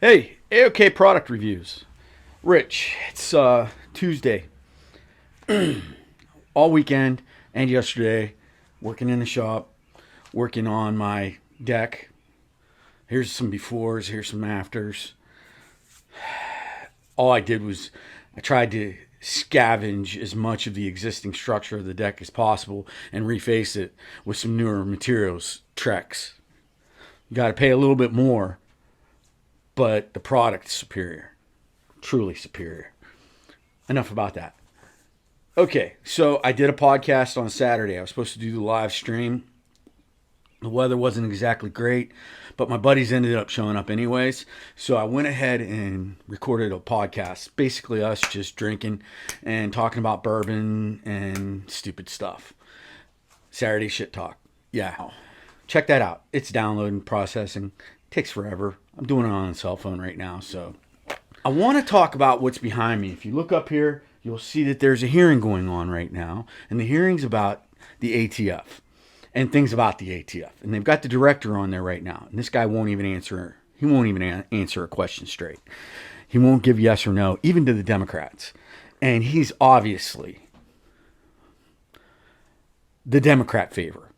Hey, AOK product reviews. Rich, it's Tuesday. All weekend and yesterday, working in the shop, working on my deck. Here's some befores, here's some afters. All I did was I tried to scavenge as much of the existing structure of the deck as possible and reface it with some newer materials, Trex. You got to pay a little bit more, but the product's superior. Truly superior. Enough about that. Okay, so I did a podcast on Saturday. I was supposed to do the live stream. The weather wasn't exactly great, but my buddies ended up showing up anyways. So I went ahead and recorded a podcast. Basically us just drinking and talking about bourbon and stupid stuff. Saturday shit talk. Yeah. Check that out. It's downloading, processing. Takes forever. I'm doing it on a cell phone right now. So I want to talk about what's behind me. If you look up here, you'll see that there's a hearing going on right now. And the hearing's about the ATF and things about the ATF. And they've got the director on there right now. And this guy won't even answer. He won't even answer a question straight. He won't give yes or no, even to the Democrats. And he's obviously the Democrat favor.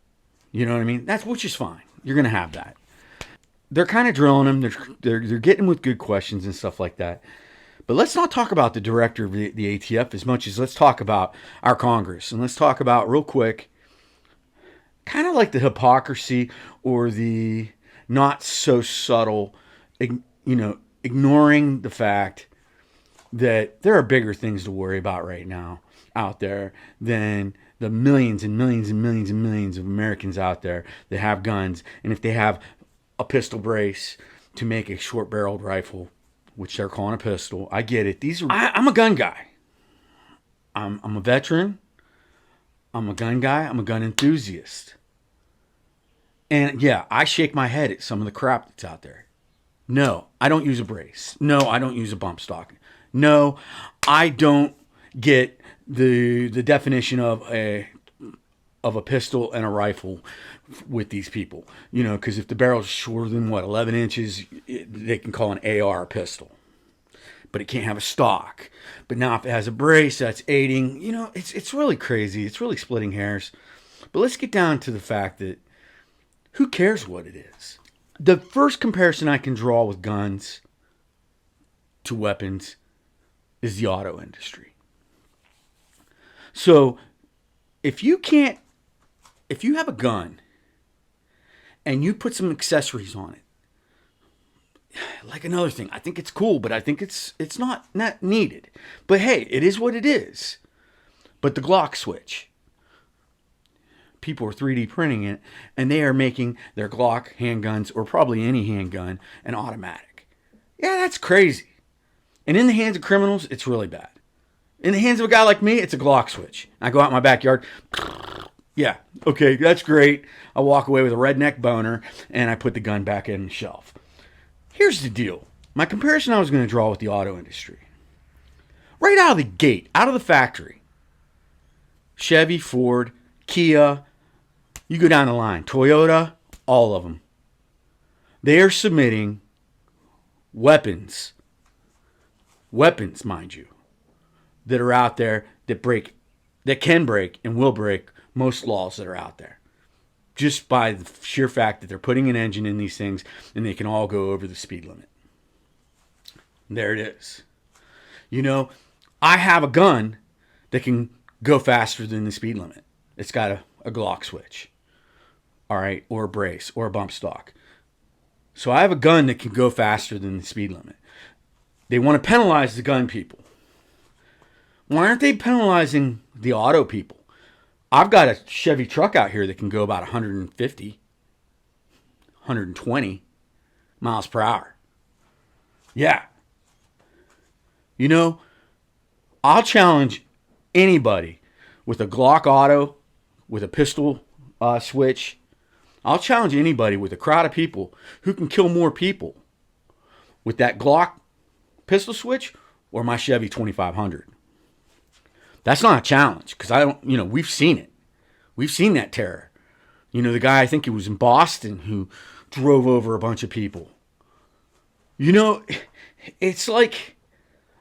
You know what I mean? That's which is fine. You're going to have that. They're kind of drilling him. They're getting with good questions and stuff like that. But let's not talk about the director of the ATF as much as let's talk about our Congress. And let's talk about, real quick, kind of like the hypocrisy or the not so subtle, ignoring the fact that there are bigger things to worry about right now out there than the millions and millions and millions and millions of Americans out there that have guns. And if they have a pistol brace to make a short-barreled rifle, which they're calling a pistol, I get it. I'm a gun guy. I'm a veteran. I'm a gun guy. I'm a gun enthusiast. And yeah, I shake my head at some of the crap that's out there. No, I don't use a brace. No, I don't use a bump stock. No, I don't get the definition of a pistol and a rifle with these people. Because if the barrel's shorter than 11 inches, they can call an AR a pistol. But it can't have a stock. But now if it has a brace, that's aiding. It's really crazy. It's really splitting hairs. But let's get down to the fact that who cares what it is? The first comparison I can draw with guns to weapons is the auto industry. So if you have a gun and you put some accessories on it, like another thing, I think it's cool, but I think it's not needed. But hey, it is what it is. But the Glock switch, people are 3D printing it, and they are making their Glock handguns, or probably any handgun, an automatic. Yeah, that's crazy. And in the hands of criminals, it's really bad. In the hands of a guy like me, it's a Glock switch. I go out in my backyard. Yeah, okay, that's great. I walk away with a redneck boner, and I put the gun back in the shelf. Here's the deal. My comparison I was going to draw with the auto industry. Right out of the gate, out of the factory, Chevy, Ford, Kia, you go down the line, Toyota, all of them. They are submitting weapons, mind you, that are out there that can break and will break most laws that are out there. Just by the sheer fact that they're putting an engine in these things and they can all go over the speed limit. There it is. I have a gun that can go faster than the speed limit. It's got a Glock switch. All right, or a brace, or a bump stock. So I have a gun that can go faster than the speed limit. They want to penalize the gun people. Why aren't they penalizing the auto people? I've got a Chevy truck out here that can go about 150, 120 miles per hour. Yeah. I'll challenge anybody with a Glock auto, with a pistol switch. I'll challenge anybody with a crowd of people who can kill more people with that Glock pistol switch or my Chevy 2500. That's not a challenge because we've seen it. We've seen that terror. The guy, I think he was in Boston, who drove over a bunch of people. You know, it's like,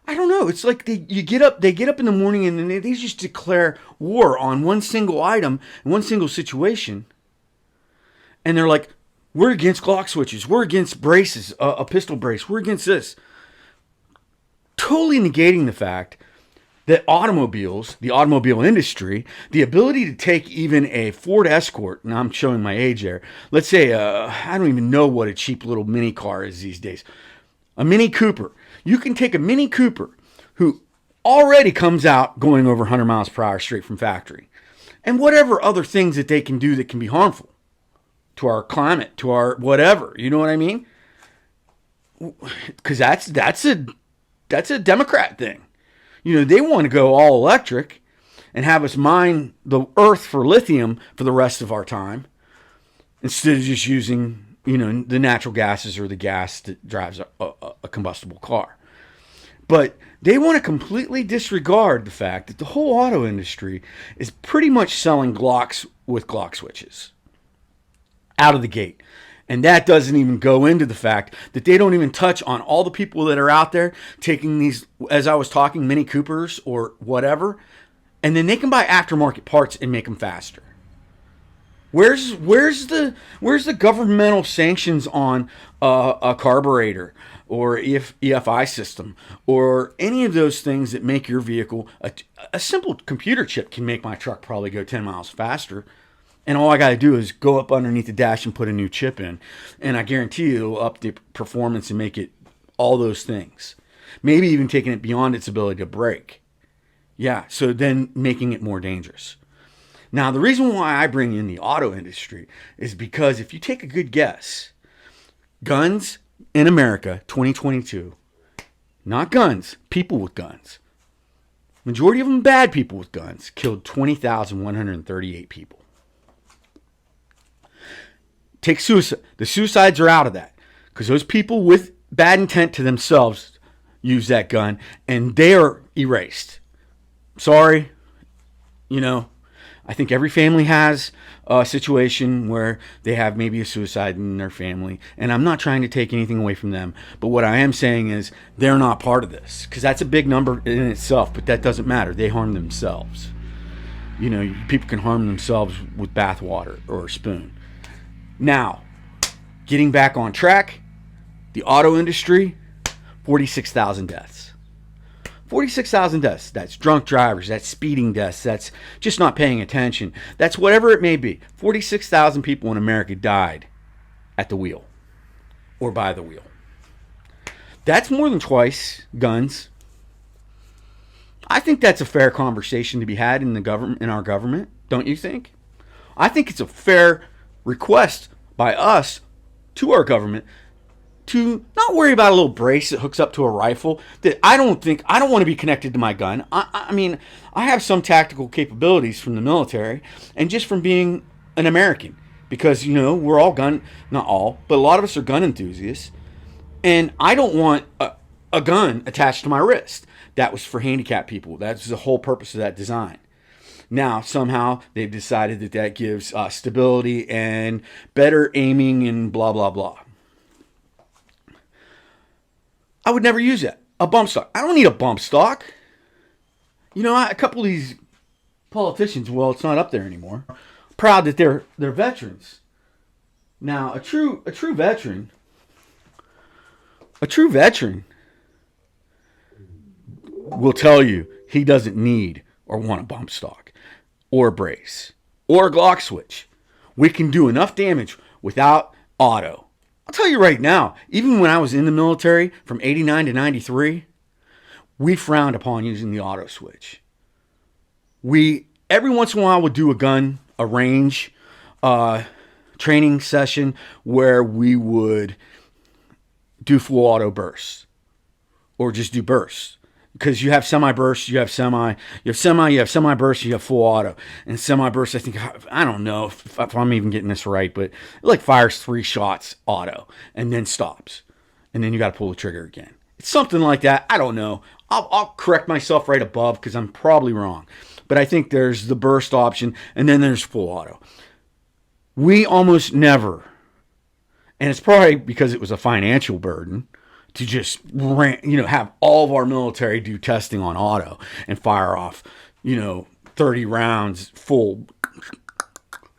I don't know. It's like they get up in the morning and they just declare war on one single item, one single situation, and they're like, we're against Glock switches, we're against braces, a pistol brace, we're against this, totally negating the fact that automobiles, the automobile industry, the ability to take even a Ford Escort, and I'm showing my age there. Let's say, I don't even know what a cheap little mini car is these days. A Mini Cooper. You can take a Mini Cooper who already comes out going over 100 miles per hour straight from factory, and whatever other things that they can do that can be harmful to our climate, to our whatever. You know what I mean? Because that's a Democrat thing. You know, they want to go all electric and have us mine the earth for lithium for the rest of our time instead of just using, you know, the natural gases or the gas that drives a combustible car. But they want to completely disregard the fact that the whole auto industry is pretty much selling Glocks with Glock switches out of the gate. And that doesn't even go into the fact that they don't even touch on all the people that are out there taking these, as I was talking, Mini Coopers or whatever, and then they can buy aftermarket parts and make them faster. Where's the governmental sanctions on a carburetor or EFI system or any of those things that make your vehicle a simple computer chip can make my truck probably go 10 miles faster. And all I got to do is go up underneath the dash and put a new chip in. And I guarantee you it'll up the performance and make it all those things. Maybe even taking it beyond its ability to brake. Yeah, so then making it more dangerous. Now, the reason why I bring in the auto industry is because if you take a good guess, guns in America, 2022, not guns, people with guns. Majority of them bad people with guns, killed 20,138 people. Take suicide. The suicides are out of that because those people with bad intent to themselves use that gun and they are erased. Sorry, you know, I think every family has a situation where they have maybe a suicide in their family, and I'm not trying to take anything away from them, but what I am saying is they're not part of this because that's a big number in itself, but that doesn't matter. They harm themselves. You know, people can harm themselves with bath water or a spoon. Now, getting back on track, the auto industry, 46,000 deaths. 46,000 deaths. That's drunk drivers, that's speeding deaths, that's just not paying attention. That's whatever it may be. 46,000 people in America died at the wheel or by the wheel. That's more than twice guns. I think that's a fair conversation to be had in the government, in our government, don't you think? I think it's a fair request by us to our government to not worry about a little brace that hooks up to a rifle that I don't want to be connected to my gun. I mean, I have some tactical capabilities from the military and just from being an American because, you know, we're all not all, but a lot of us are gun enthusiasts. And I don't want a gun attached to my wrist. That was for handicapped people. That's the whole purpose of that design. Now, somehow, they've decided that gives stability and better aiming and blah, blah, blah. I would never use that. A bump stock. I don't need a bump stock. You know, a couple of these politicians, well, it's not up there anymore, proud that they're veterans. Now, a true veteran will tell you he doesn't need or want a bump stock or a brace or a Glock switch. We can do enough damage without auto. I'll tell you right now, even when I was in the military from 89 to 93, we frowned upon using the auto switch. We, every once in a while, would do a range training session where we would do full auto bursts or just do bursts. Because you have semi-bursts, you have semi-bursts, you have full auto. And semi-bursts, I don't know if I'm even getting this right, but it like fires 3 shots auto and then stops. And then you got to pull the trigger again. It's something like that. I don't know. I'll correct myself right above because I'm probably wrong. But I think there's the burst option and then there's full auto. We almost never, and it's probably because it was a financial burden to just have all of our military do testing on auto and fire off 30 rounds full.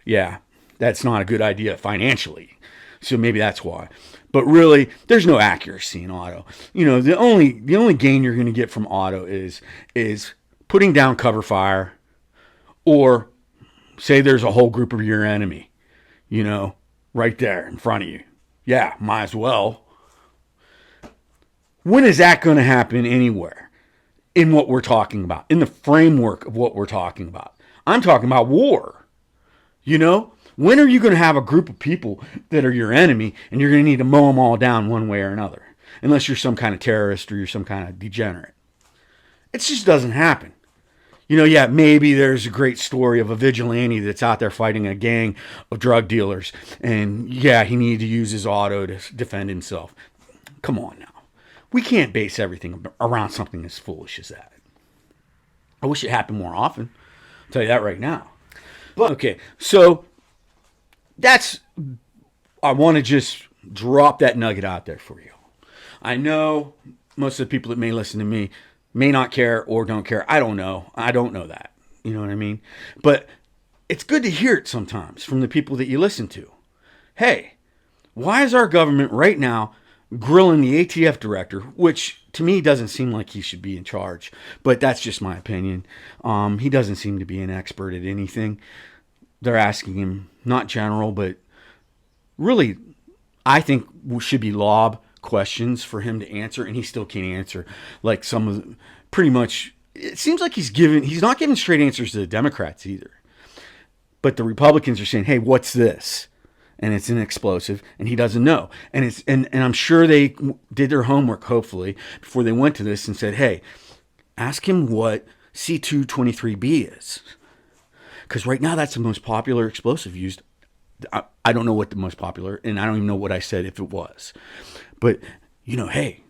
Yeah, that's not a good idea financially. So maybe that's why. But really, there's no accuracy in auto. The only gain you're going to get from auto is putting down cover fire, or say there's a whole group of your enemy, right there in front of you. Yeah, might as well. When is that going to happen anywhere in what we're talking about, in the framework of what we're talking about? I'm talking about war. When are you going to have a group of people that are your enemy and you're going to need to mow them all down one way or another? Unless you're some kind of terrorist or you're some kind of degenerate. It just doesn't happen. Maybe there's a great story of a vigilante that's out there fighting a gang of drug dealers. And he needed to use his auto to defend himself. Come on now. We can't base everything around something as foolish as that. I wish it happened more often. I'll tell you that right now. But okay, so I want to just drop that nugget out there for you. I know most of the people that may listen to me may not care or don't care. I don't know. I don't know that. You know what I mean? But it's good to hear it sometimes from the people that you listen to. Hey, why is our government right now grilling the ATF director, which to me doesn't seem like he should be in charge, but that's just my opinion. He doesn't seem to be an expert at anything. They're asking him, not general, but really, I think should be lob questions for him to answer, and he still can't answer. Like some of the, pretty much, it seems like he's not giving straight answers to the Democrats either. But the Republicans are saying, hey, what's this? And it's an explosive, and he doesn't know. And I'm sure they did their homework, hopefully, before they went to this and said, hey, ask him what C223B is. Because right now that's the most popular explosive used. I don't know what the most popular, and I don't even know what I said if it was. But, hey,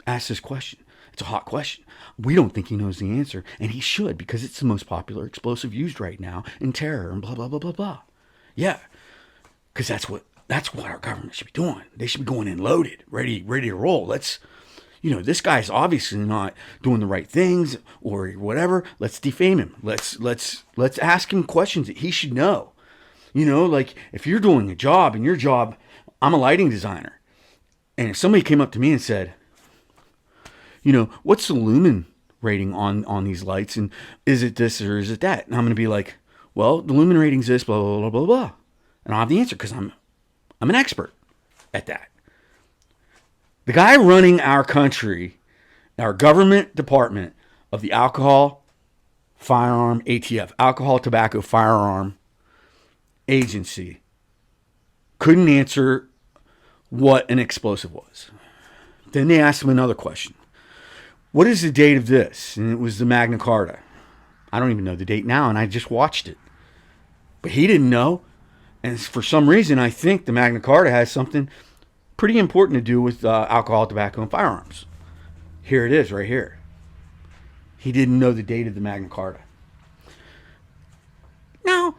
ask this question. It's a hot question. We don't think he knows the answer, and he should, because it's the most popular explosive used right now in terror and blah, blah, blah, blah, blah. Yeah, because that's what our government should be doing. They should be going in loaded, ready to roll. This guy's obviously not doing the right things or whatever. Let's defame him. Let's ask him questions that he should know. Like if you're doing a job, and your job, I'm a lighting designer, and if somebody came up to me and said, what's the lumen rating on these lights, and is it this or is it that? And I'm going to be like, well, the lumen rating's this, blah, blah, blah, blah, blah. And I'll have the answer because I'm an expert at that. The guy running our country, our government department of the alcohol, firearm, ATF, alcohol, tobacco, firearm agency, couldn't answer what an explosive was. Then they asked him another question. What is the date of this? And it was the Magna Carta. I don't even know the date now, and I just watched it. But he didn't know. And for some reason, I think the Magna Carta has something pretty important to do with alcohol, tobacco, and firearms. Here it is, right here. He didn't know the date of the Magna Carta. Now,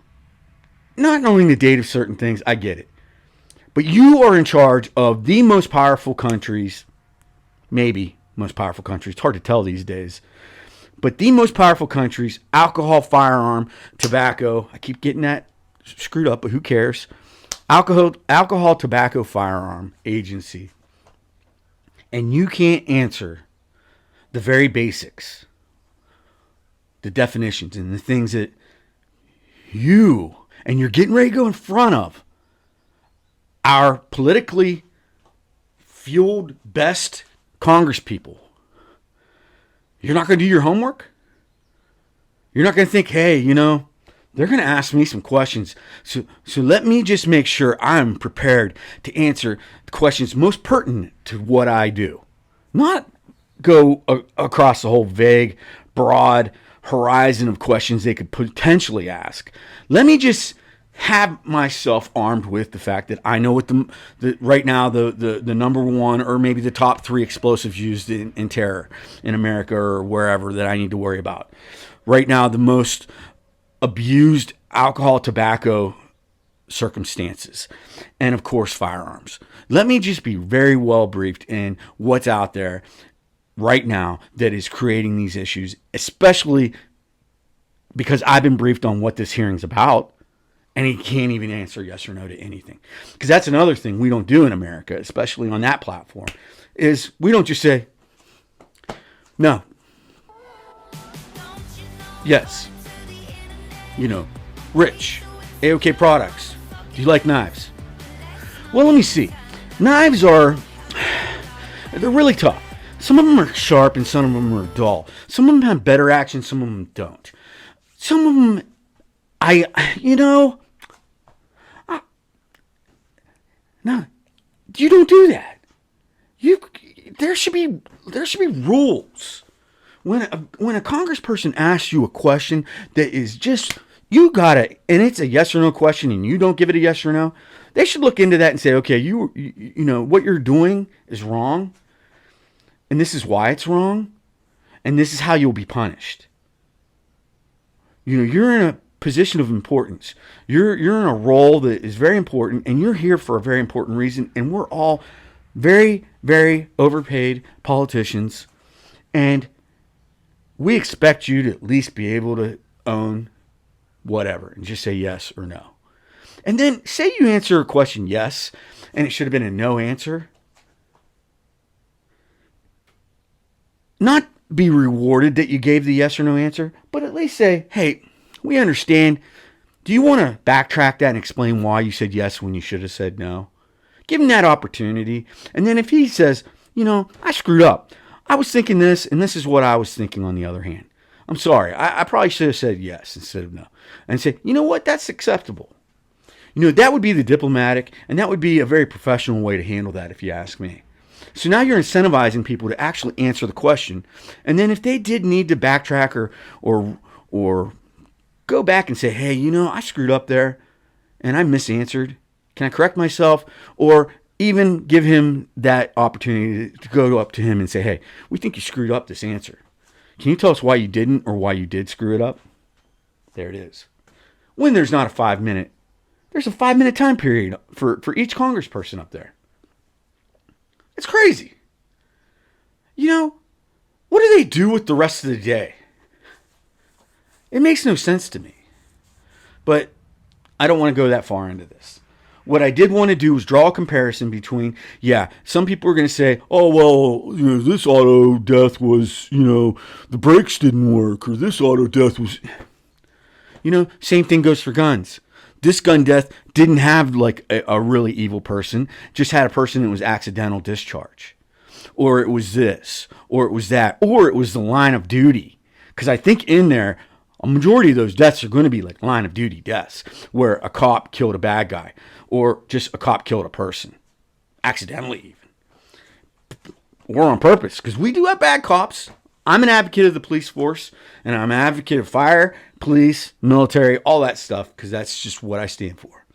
not knowing the date of certain things, I get it. But you are in charge of the most powerful countries, maybe most powerful countries. It's hard to tell these days. But the most powerful countries, alcohol, firearm, tobacco. I keep getting that screwed up, but who cares? Alcohol, tobacco, firearm agency. And you can't answer the very basics, the definitions, and the things that you're getting ready to go in front of our politically fueled best Congress people. You're not going to do your homework? You're not going to think, hey, they're going to ask me some questions. So let me just make sure I'm prepared to answer the questions most pertinent to what I do. Not go across the whole vague, broad horizon of questions they could potentially ask. Let me just have myself armed with the fact that I know what right now the number one or maybe the top 3 explosives used in terror in America or wherever that I need to worry about. Right now, the most abused alcohol, tobacco circumstances, and of course firearms. Let me just be very well briefed in what's out there right now that is creating these issues, especially because I've been briefed on what this hearing's about, and he can't even answer yes or no to anything. Because that's another thing we don't do in America, especially on that platform, is we don't just say, no, yes, Rich, AOK products, do you like knives? Well, let me see. Knives they're really tough. Some of them are sharp and some of them are dull. Some of them have better action, some of them don't. Some of them, no, you don't do that. There should be rules. When a congressperson asks you a question that is just, you gotta, and it's a yes or no question, and you don't give it a yes or no, they should look into that and say, okay, you what you're doing is wrong, and this is why it's wrong, and this is how you'll be punished. You're in a position of importance. You're in a role that is very important, and you're here for a very important reason, and we're all very, very overpaid politicians, and we expect you to at least be able to own whatever and just say yes or no. And then say you answer a question yes, and it should have been a no answer. Not be rewarded that you gave the yes or no answer, but at least say, hey, we understand. Do you want to backtrack that and explain why you said yes when you should have said no? Give him that opportunity. And then if he says, I screwed up. I was thinking this, and this is what I was thinking on the other hand. I'm sorry. I probably should have said yes instead of no. And say, you know what? That's acceptable. That would be the diplomatic, and that would be a very professional way to handle that if you ask me. So now you're incentivizing people to actually answer the question. And then if they did need to backtrack or go back and say, hey, I screwed up there and I misanswered. Can I correct myself? Or even give him that opportunity to go up to him and say, hey, we think you screwed up this answer. Can you tell us why you didn't or why you did screw it up? There it is. When there's not a 5 minute, there's a 5 minute time period for each congressperson up there. It's crazy. What do they do with the rest of the day? It makes no sense to me. But I don't want to go that far into this. What I did want to do was draw a comparison between, some people are going to say, oh, well, this auto death was, the brakes didn't work, or this auto death was, same thing goes for guns. This gun death didn't have like a really evil person, just had a person that was accidental discharge. Or it was this, or it was that, or it was the line of duty. Because I think in there, a majority of those deaths are going to be like line of duty deaths, where a cop killed a bad guy, or just a cop killed a person, accidentally even, or on purpose. Because we do have bad cops. I'm an advocate of the police force, and I'm an advocate of fire, police, military, all that stuff, because that's just what I stand for.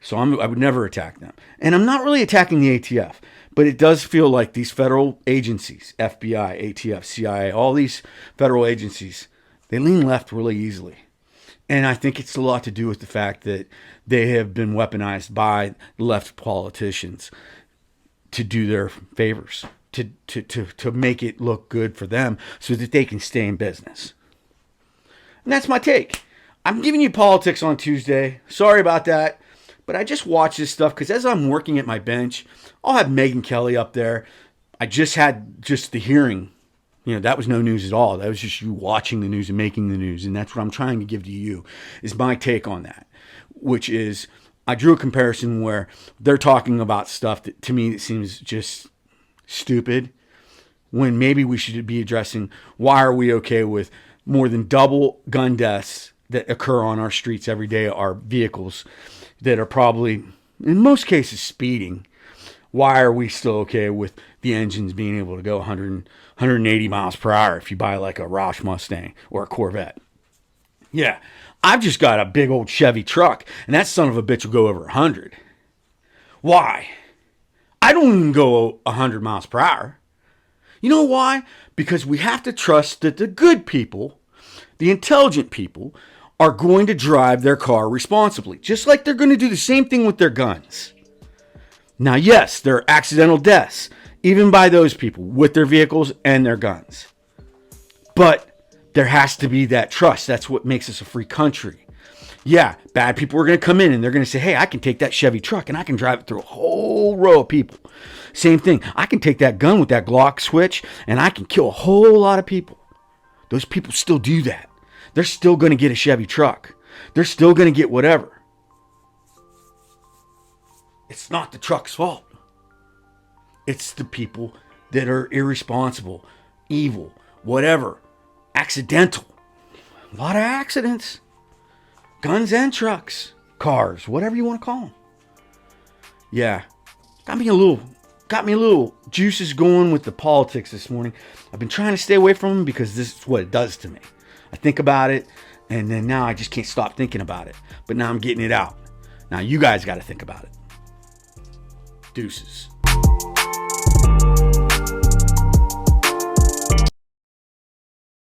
So I would never attack them. And I'm not really attacking the ATF, but it does feel like these federal agencies, FBI, ATF, CIA, all these federal agencies, they lean left really easily. And I think it's a lot to do with the fact that they have been weaponized by left politicians to do their favors, to make it look good for them so that they can stay in business. And that's my take. I'm giving you politics on Tuesday. Sorry about that. But I just watch this stuff because as I'm working at my bench, I'll have Megyn Kelly up there. I just had the hearing. That was no news at all. That was just you watching the news and making the news. And that's what I'm trying to give to you, is my take on that, which is I drew a comparison where they're talking about stuff that to me it seems just stupid, when maybe we should be addressing why are we okay with more than double gun deaths that occur on our streets every day, our vehicles that are probably, in most cases, speeding. Why are we still okay with the engines being able to go 180 miles per hour if you buy like a Roush Mustang or a Corvette? Yeah, I've just got a big old Chevy truck, and that son of a bitch will go over 100. Why? I don't even go 100 miles per hour. You know why? Because we have to trust that the good people, the intelligent people, are going to drive their car responsibly, just like they're going to do the same thing with their guns. Now, yes, there are accidental deaths, even by those people with their vehicles and their guns. But there has to be that trust. That's what makes us a free country. Yeah, bad people are going to come in and they're going to say, hey, I can take that Chevy truck and I can drive it through a whole row of people. Same thing. I can take that gun with that Glock switch and I can kill a whole lot of people. Those people still do that. They're still going to get a Chevy truck. They're still going to get whatever. It's not the truck's fault. It's the people that are irresponsible, evil, whatever, accidental. A lot of accidents. Guns and trucks, cars, whatever you want to call them. Yeah, got me a little juices going with the politics this morning. I've been trying to stay away from them because this is what it does to me. I think about it, and then now I just can't stop thinking about it. But now I'm getting it out. Now you guys got to think about it. Deuces.